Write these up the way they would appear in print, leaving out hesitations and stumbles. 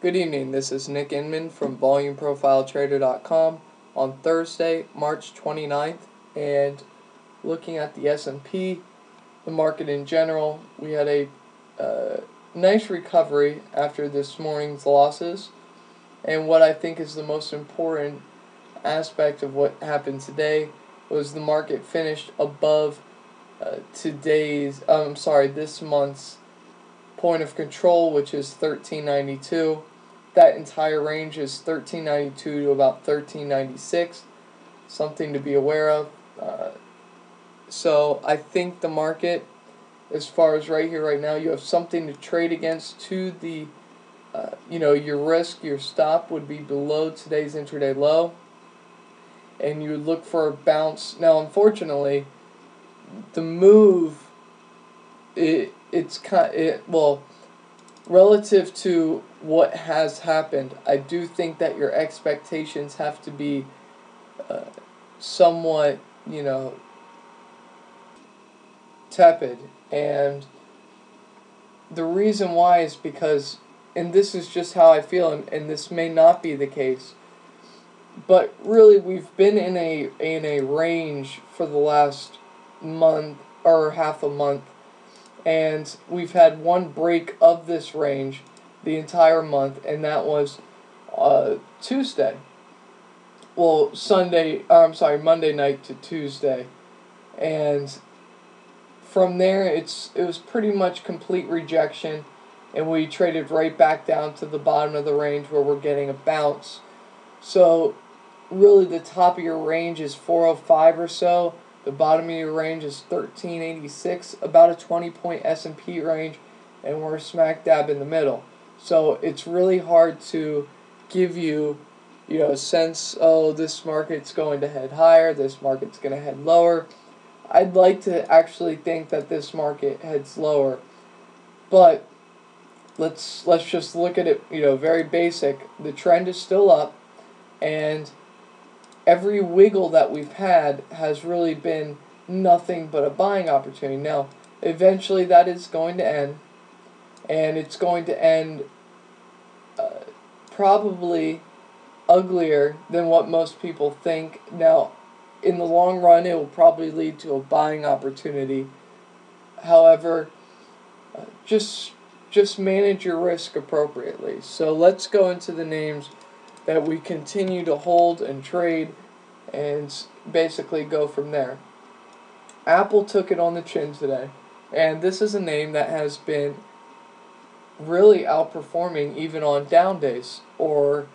Good evening, this is Nick Inman from VolumeProfileTrader.com on Thursday, March 29th, and looking at the S&P, the market in general, we had a nice recovery after this morning's losses, and what I think is the most important aspect of what happened today was the market finished above this month's point of control, which is 1392. That entire range is 1392 to about 1396, something to be aware of. So I think the market, as far as right here, right now, you have something to trade against. To the, your risk, your stop would be below today's intraday low, and you would look for a bounce. Now, unfortunately, the move, relative to what has happened, I do think that your expectations have to be somewhat, tepid. And the reason why is because, and this is just how I feel, and this may not be the case, but really we've been in a range for the last month or half a month, and we've had one break of this range the entire month, and that was Tuesday. Well, Monday night to Tuesday, and from there it was pretty much complete rejection, and we traded right back down to the bottom of the range where we're getting a bounce. So really the top of your range is 405 or so. The bottom of your range is 1386, about a 20-point S&P range, and we're smack dab in the middle. So it's really hard to give you, a sense, this market's going to head higher, this market's going to head lower. I'd like to actually think that this market heads lower, but let's just look at it, very basic. The trend is still up, and every wiggle that we've had has really been nothing but a buying opportunity. Now, eventually that is going to end, and it's going to end probably uglier than what most people think. Now, in the long run, it will probably lead to a buying opportunity. However, just manage your risk appropriately. So let's go into the names that we continue to hold and trade, and basically go from there. Apple took it on the chin today, and this is a name that has been really outperforming even on down days, or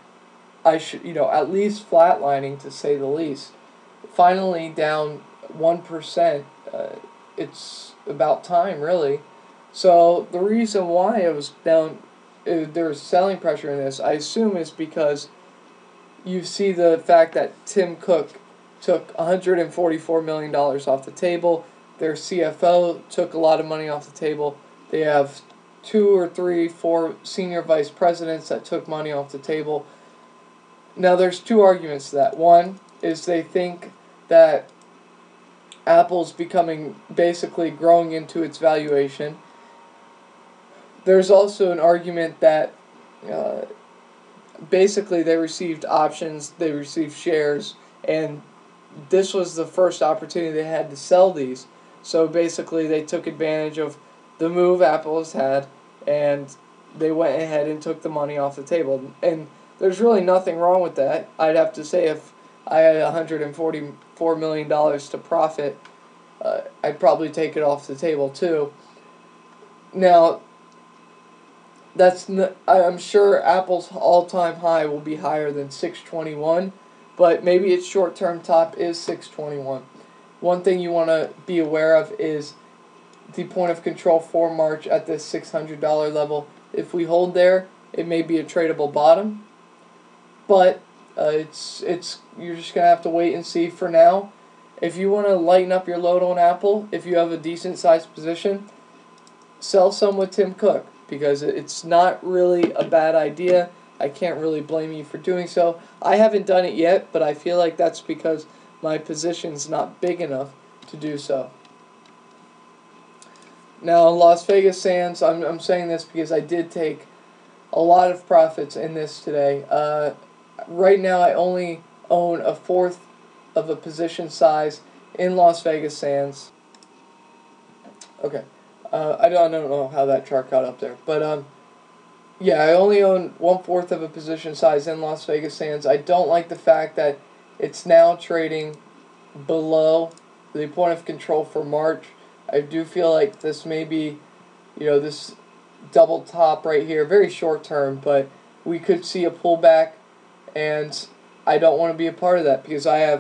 at least flatlining, to say the least. Finally down 1%. It's about time, really. So the reason why it was down, there's selling pressure in this, I assume, is because you see the fact that Tim Cook took $144 million off the table. Their CFO took a lot of money off the table. They have 2 or 3, 4 senior vice presidents that took money off the table. Now, there's 2 arguments to that. One is they think that Apple's basically growing into its valuation. There's also an argument that basically they received options, they received shares, and this was the first opportunity they had to sell these. So basically they took advantage of the move Apple has had, and they went ahead and took the money off the table. And there's really nothing wrong with that. I'd have to say if I had $144 million to profit, I'd probably take it off the table too. Now, I'm sure Apple's all-time high will be higher than 621, but maybe its short-term top is 621. One thing you want to be aware of is the point of control for March at this $600 level. If we hold there, it may be a tradable bottom, but you're just gonna have to wait and see for now. If you want to lighten up your load on Apple, if you have a decent sized position, sell some with Tim Cook, because it's not really a bad idea. I can't really blame you for doing so. I haven't done it yet, but I feel like that's because my position's not big enough to do so. Now, Las Vegas Sands, I'm saying this because I did take a lot of profits in this today. Right now, I only own a fourth of a position size in Las Vegas Sands. Okay, I don't know how that chart got up there, but yeah, I only own 1/4 of a position size in Las Vegas Sands. I don't like the fact that it's now trading below the point of control for March. I do feel like this may be, this double top right here, very short term, but we could see a pullback, and I don't want to be a part of that because I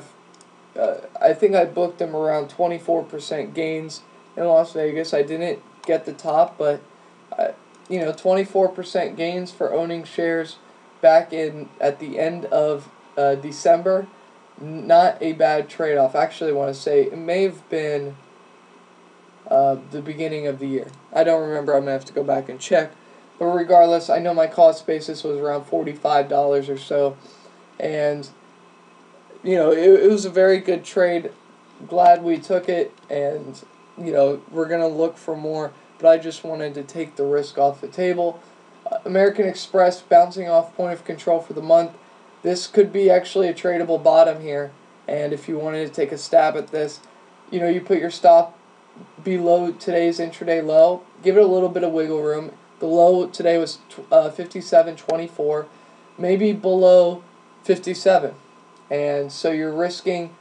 think I booked them around 24% gains in Las Vegas. I didn't get the top, but 24% gains for owning shares back at the end of December, not a bad trade-off. Actually, I want to say it may have been the beginning of the year. I don't remember. I'm going to have to go back and check. But regardless, I know my cost basis was around $45 or so. And, it was a very good trade. Glad we took it. And, we're going to look for more. But I just wanted to take the risk off the table. American Express bouncing off point of control for the month. This could be actually a tradable bottom here. And if you wanted to take a stab at this, you put your stop below today's intraday low. Give it a little bit of wiggle room. The low today was 57.24, maybe below 57. And so you're risking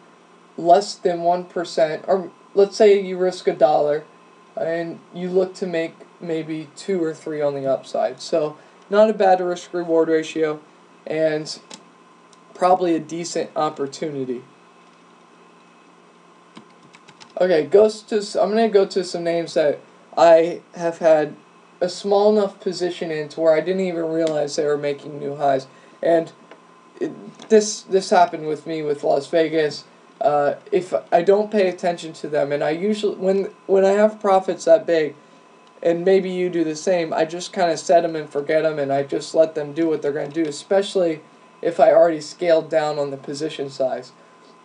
less than 1%, or let's say you risk $1, and you look to make maybe 2 or 3 on the upside. So not a bad risk-reward ratio, and probably a decent opportunity. Okay, I'm going to go to some names that I have had a small enough position in to where I didn't even realize they were making new highs. And this happened with me with Las Vegas. If I don't pay attention to them, and I usually, when I have profits that big, and maybe you do the same, I just kind of set them and forget them, and I just let them do what they're going to do, especially if I already scaled down on the position size.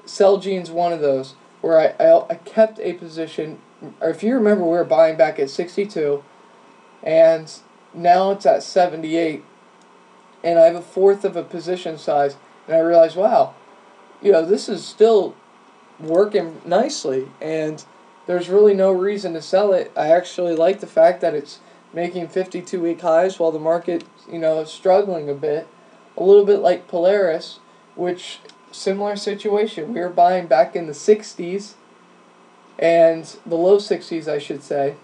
Celgene's one of those, where I kept a position, or if you remember, we were buying back at 62, and now it's at 78, and I have a fourth of a position size, and I realized, wow, this is still working nicely, and there's really no reason to sell it. I actually like the fact that it's making 52-week highs while the market, is struggling a bit. A little bit like Polaris, which, similar situation. We were buying back in the 60s, and the low 60s, I should say,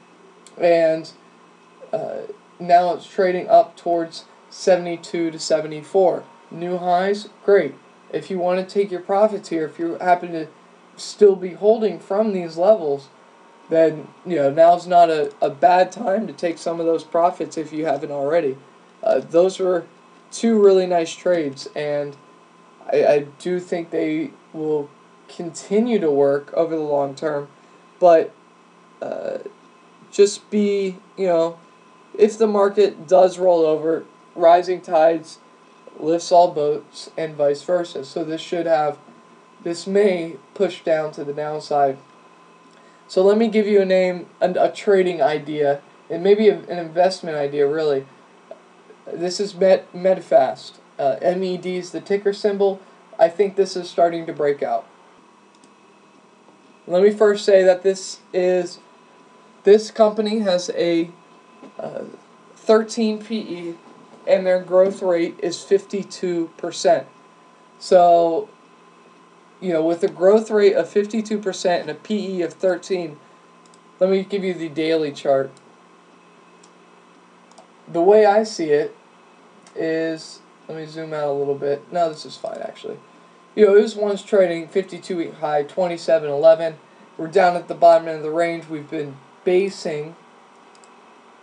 and now it's trading up towards 72 to 74. New highs, great. If you want to take your profits here, if you happen to still be holding from these levels, then now's not a bad time to take some of those profits if you haven't already. Those were 2 really nice trades, and I do think they will continue to work over the long term, but just be, if the market does roll over, rising tides lifts all boats and vice versa. So this may push down to the downside. So let me give you a name, a trading idea, and maybe an investment idea, really. This is Medifast. MED is the ticker symbol. I think this is starting to break out. Let me first say that this company has a 13 PE, and their growth rate is 52%. So, with a growth rate of 52% and a PE of 13, let me give you the daily chart. The way I see it is, let me zoom out a little bit. No, this is fine, actually. It was once trading 52-week high, 27.11. We're down at the bottom end of the range. We've been basing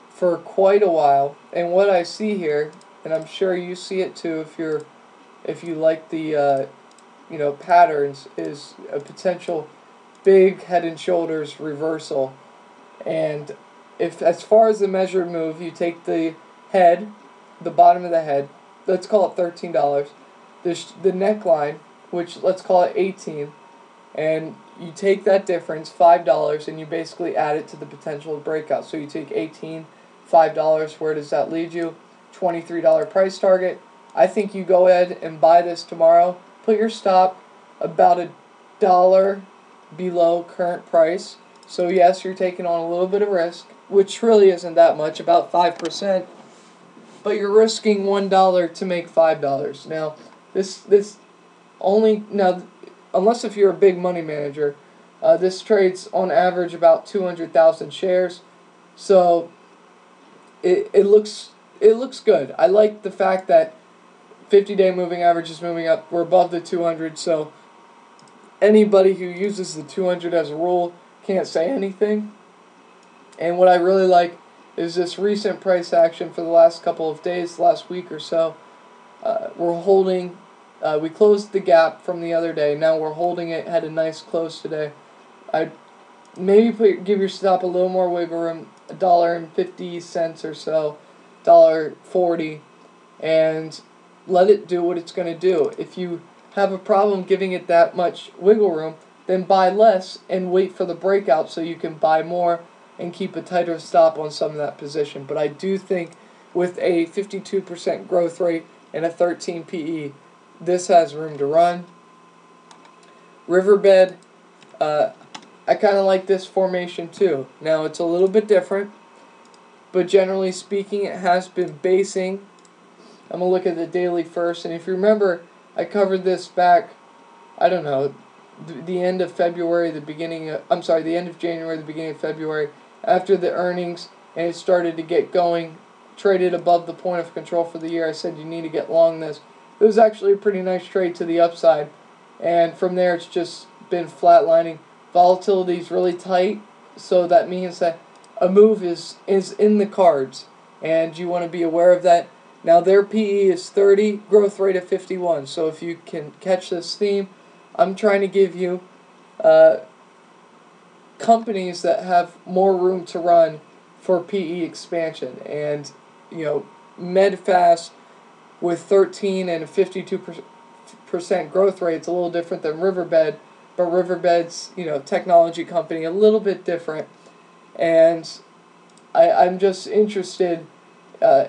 for quite a while, and what I see here, and I'm sure you see it too if you like the patterns, is a potential big Head and Shoulders reversal. And if, as far as the measured move, you take the head, the bottom of the head, let's call it $13. There's the neckline, which let's call it 18, and you take that difference, $5, and you basically add it to the potential breakout. So you take 18, $5, where does that lead you? $23 price target. I think you go ahead and buy this tomorrow. Put your stop about $1 below current price. So yes, you're taking on a little bit of risk, which really isn't that much, about 5%. But you're risking $1 to make $5. Now, this only now, unless if you're a big money manager, this trades on average about 200,000 shares. So it looks good. I like the fact that 50-day moving average is moving up. We're above the 200, so anybody who uses the 200 as a rule can't say anything. And what I really like is this recent price action for the last couple of days, last week or so. We're holding, we closed the gap from the other day. Now we're holding it, had a nice close today. I'd maybe give your stop a little more wiggle room, $1.50 or so, $1.40, and let it do what it's going to do. If you have a problem giving it that much wiggle room, then buy less and wait for the breakout so you can buy more and keep a tighter stop on some of that position. But I do think with a 52% growth rate and a 13 PE, this has room to run. Riverbed, I kind of like this formation too. Now it's a little bit different, but generally speaking it has been basing. I'm going to look at the daily first, and if you remember, I covered this back, I don't know, the end of February, the end of January, the beginning of February, after the earnings, and it started to get going, traded above the point of control for the year. I said you need to get long this. It was actually a pretty nice trade to the upside, and from there it's just been flatlining. Volatility is really tight, so that means that a move is in the cards, and you want to be aware of that. Now their PE is 30, growth rate of 51, so if you can catch this theme, I'm trying to give you companies that have more room to run for PE expansion. And, Medfast with 13 and a 52% growth rate, it's a little different than Riverbed, but Riverbed's, technology company, a little bit different. And I'm just interested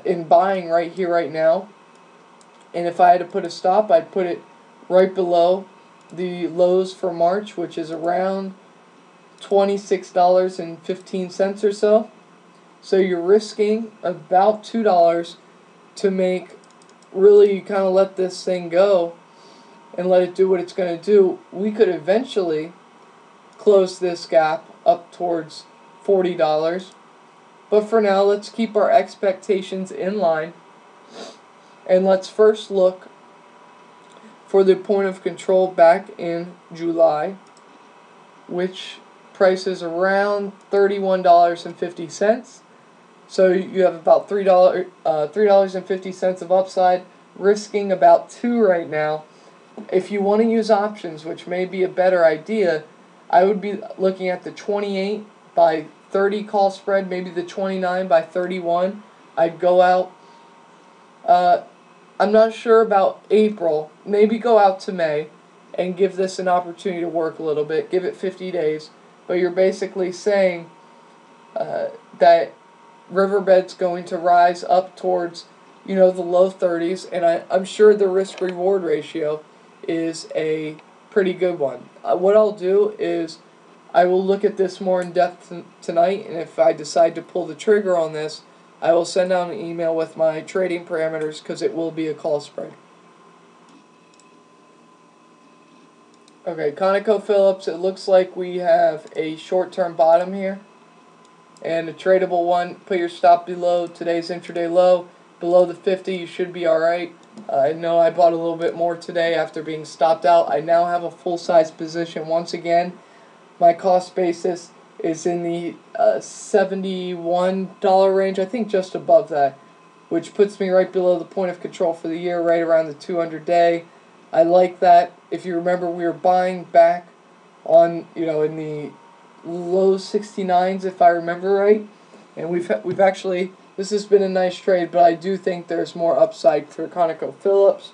in buying right here, right now. And if I had to put a stop, I'd put it right below the lows for March, which is around $26.15 or so. So you're risking about $2 to make, really, you kind of let this thing go and let it do what it's going to do. We could eventually close this gap up towards $40. But for now, let's keep our expectations in line. And let's first look for the point of control back in July, which prices around $31.50. So you have about $3.50 of upside, risking about $2 right now. If you want to use options, which may be a better idea, I would be looking at the 28 by 30 call spread, maybe the 29 by 31. I'd go out. I'm not sure about April. Maybe go out to May and give this an opportunity to work a little bit. Give it 50 days. But you're basically saying that Riverbed's going to rise up towards, the low 30s. And I'm sure the risk-reward ratio is a pretty good one. What I'll do is I will look at this more in depth tonight. And if I decide to pull the trigger on this, I will send out an email with my trading parameters because it will be a call spread. Okay, ConocoPhillips, it looks like we have a short-term bottom here and a tradable one. Put your stop below today's intraday low. Below the 50, you should be alright. I know I bought a little bit more today after being stopped out. I now have a full-size position once again. My cost basis is in the $71 range, I think just above that, which puts me right below the point of control for the year, right around the 200-day. I like that. If you remember, we were buying back on, in the low 69s, if I remember right, and we've actually, this has been a nice trade, but I do think there's more upside for ConocoPhillips.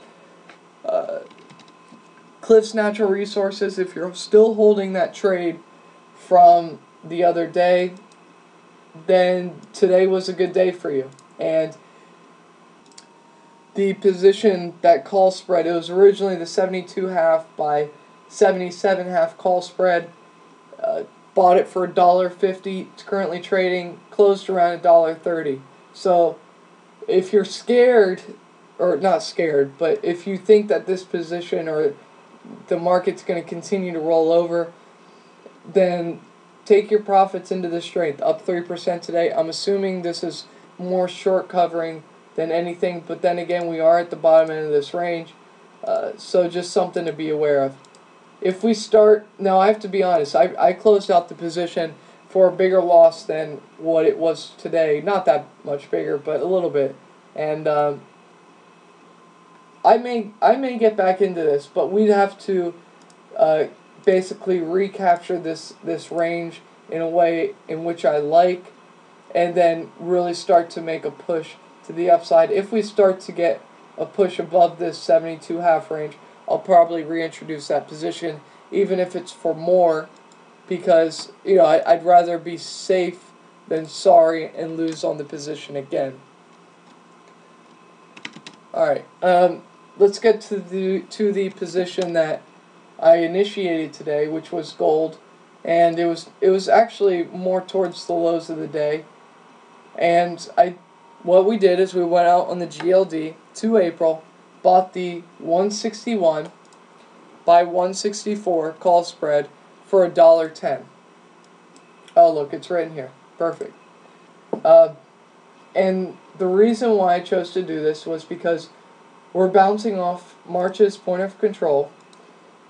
Cliffs Natural Resources, if you're still holding that trade from the other day, then today was a good day for you. And the position, that call spread, it was originally the 72.5 by 77.5 call spread. Bought it for $1.50. It's currently trading close to around $1.30. So if you're scared, or not scared, but if you think that this position or the market's going to continue to roll over, then take your profits into the strength. Up 3% today. I'm assuming this is more short covering than anything, but then again, we are at the bottom end of this range, so just something to be aware of. If we start, now I have to be honest, I closed out the position for a bigger loss than what it was today. Not that much bigger, but a little bit. And I may get back into this, but we'd have to basically recapture this range in a way in which I like, and then really start to make a push to the upside. If we start to get a push above this 72.5 range, I'll probably reintroduce that position, even if it's for more, because I'd rather be safe than sorry and lose on the position again. All right, let's get to the position that I initiated today, which was gold, and it was actually more towards the lows of the day, and what we did is we went out on the GLD to April, bought the 161 by 164 call spread for $1.10. Oh, look, it's written here. Perfect. And the reason why I chose to do this was because we're bouncing off March's point of control.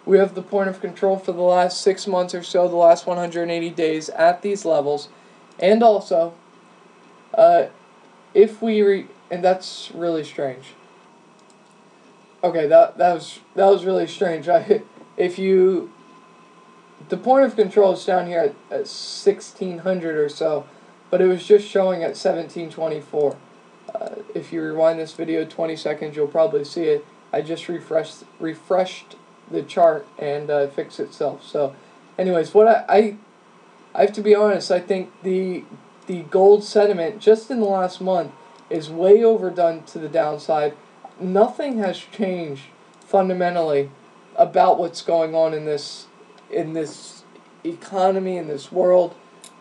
We have the point of control for the last 6 months or so, the last 180 days at these levels, and also, and that's really strange. Okay, that was really strange. The point of control is down here at 1600 or so, but it was just showing at 1724. If you rewind this video 20 seconds, you'll probably see it. I just refreshed the chart and fixed itself. So, anyways, what I have to be honest, I think the gold sentiment just in the last month is way overdone to the downside. Nothing has changed fundamentally about what's going on in this economy, in this world.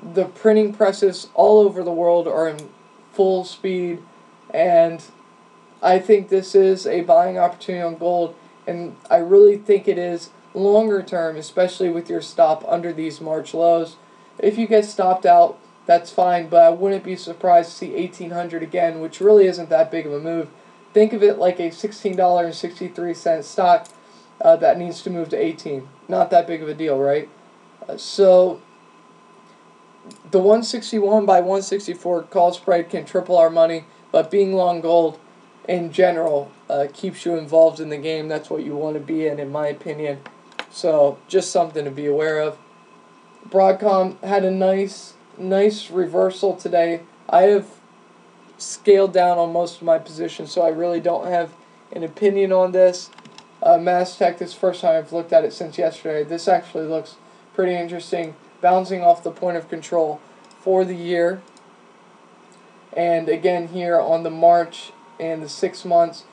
The printing presses all over the world are in full speed, and I think this is a buying opportunity on gold, and I really think it is longer term, especially with your stop under these March lows. If you get stopped out, that's fine, but I wouldn't be surprised to see 1800 again, which really isn't that big of a move. Think of it like a $16.63 stock that needs to move to 18. Not that big of a deal, right? So the 161 by 164 call spread can triple our money, but being long gold in general keeps you involved in the game. That's what you want to be in my opinion. So just something to be aware of. Broadcom had a nice reversal today. I have scaled down on most of my positions, so I really don't have an opinion on this. Mastech, this is the first time I've looked at it since yesterday. This actually looks pretty interesting, bouncing off the point of control for the year. And again here on the March and the 6 months.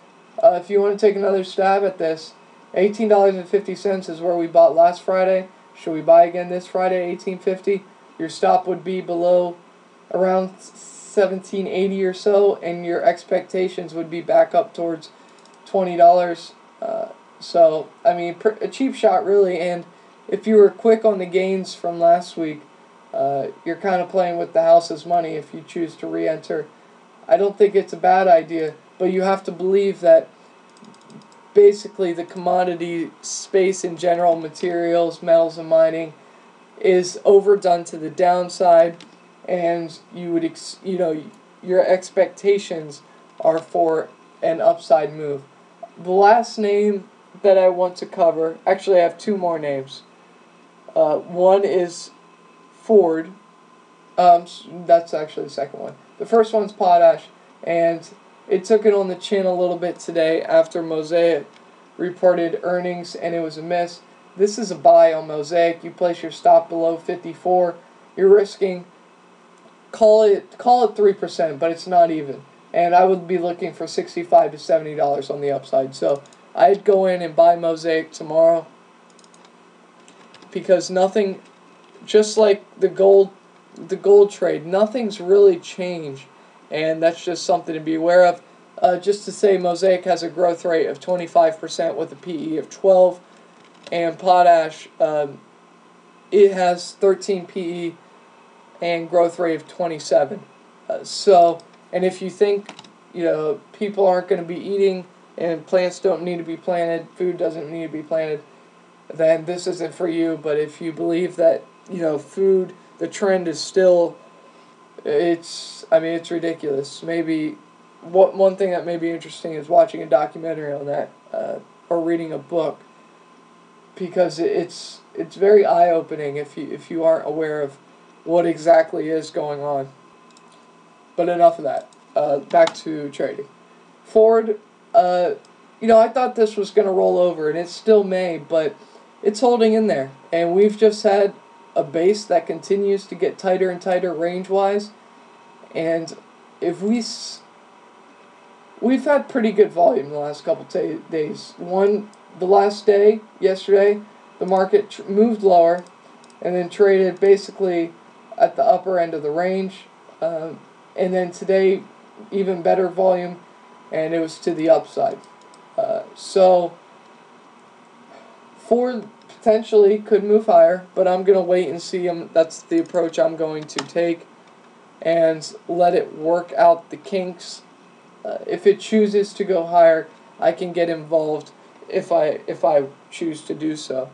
If you want to take another stab at this, $18.50 is where we bought last Friday. Should we buy again this Friday, $18.50? Your stop would be below around $17.80 or so, and your expectations would be back up towards $20. So, I mean, a cheap shot really, and if you were quick on the gains from last week, you're kind of playing with the house's money if you choose to re-enter. I don't think it's a bad idea, but you have to believe that basically the commodity space in general, materials, metals, and mining, is overdone to the downside, and you would your expectations are for an upside move. The last name that I want to cover, actually I have two more names. One is Ford. That's actually the second one. The first one's Potash, and it took it on the chin a little bit today after Mosaic reported earnings, and it was a miss. This is a buy on Mosaic. You place your stop below 54. You're risking, call it 3%, but it's not even. and I would be looking for $65 to $70 on the upside. So I'd go in and buy Mosaic tomorrow, because nothing, just like the gold trade, nothing's really changed, and that's just something to be aware of. Just to say, Mosaic has a growth rate of 25% with a PE of 12, and Potash, it has 13 PE and growth rate of 27. And if you think, people aren't going to be eating and plants don't need to be planted, food doesn't need to be planted, then this isn't for you. But if you believe that, food, the trend is still, it's ridiculous. Maybe one thing that may be interesting is watching a documentary on that, or reading a book, because it's very eye-opening if you aren't aware of what exactly is going on. But enough of that. Back to trading. Ford, I thought this was going to roll over, and it still may, but it's holding in there. And we've just had a base that continues to get tighter and tighter range-wise. And if we've had pretty good volume the last couple days. The last day, yesterday, the market moved lower and then traded basically at the upper end of the range. And then today, even better volume, and it was to the upside. So Ford potentially could move higher, but I'm going to wait and see. That's the approach I'm going to take, and let it work out the kinks. If it chooses to go higher, I can get involved if I choose to do so.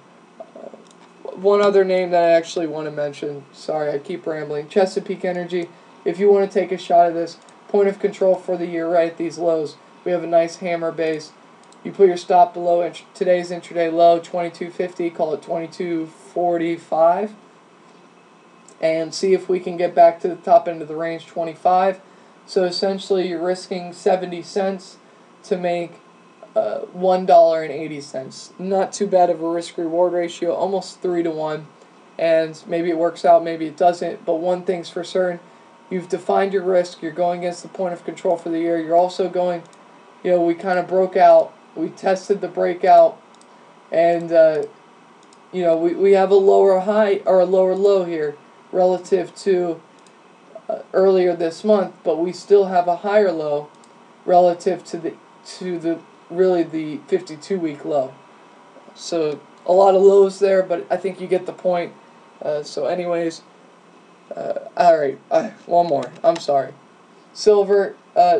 One other name that I actually want to mention, sorry, I keep rambling, Chesapeake Energy. If you want to take a shot of this, point of control for the year right at these lows. We have a nice hammer base. You put your stop below today's intraday low, 22.50, call it 22.45, and see if we can get back to the top end of the range, 25. So essentially you're risking 70 cents to make $1.80. Not too bad of a risk-reward ratio, almost 3 to 1. And maybe it works out, maybe it doesn't. But one thing's for certain, you've defined your risk. You're going against the point of control for the year. You're also going, we kind of broke out. We tested the breakout. And, we have a lower high or a lower low here relative to earlier this month, but we still have a higher low relative to the 52-week low. So a lot of lows there, but I think you get the point. So anyways, all right, one more. I'm sorry. Silver,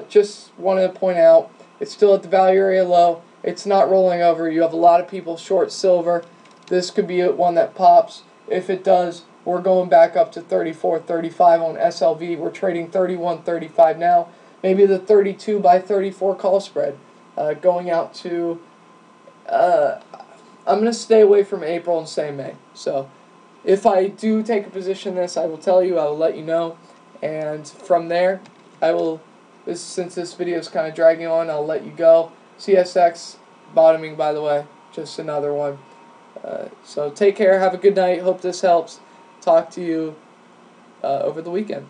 just want to point out, it's still at the value area low. It's not rolling over. You have a lot of people short silver. This could be one that pops. If it does, we're going back up to 34.35 on SLV. We're trading 31.35 now. Maybe the 32 by 34 call spread. Going out to, I'm going to stay away from April and say May. So if I do take a position in this, I will tell you, I will let you know. And from there, since this video is kind of dragging on, I'll let you go. CSX bottoming, by the way, just another one. So take care, have a good night, hope this helps. Talk to you over the weekend.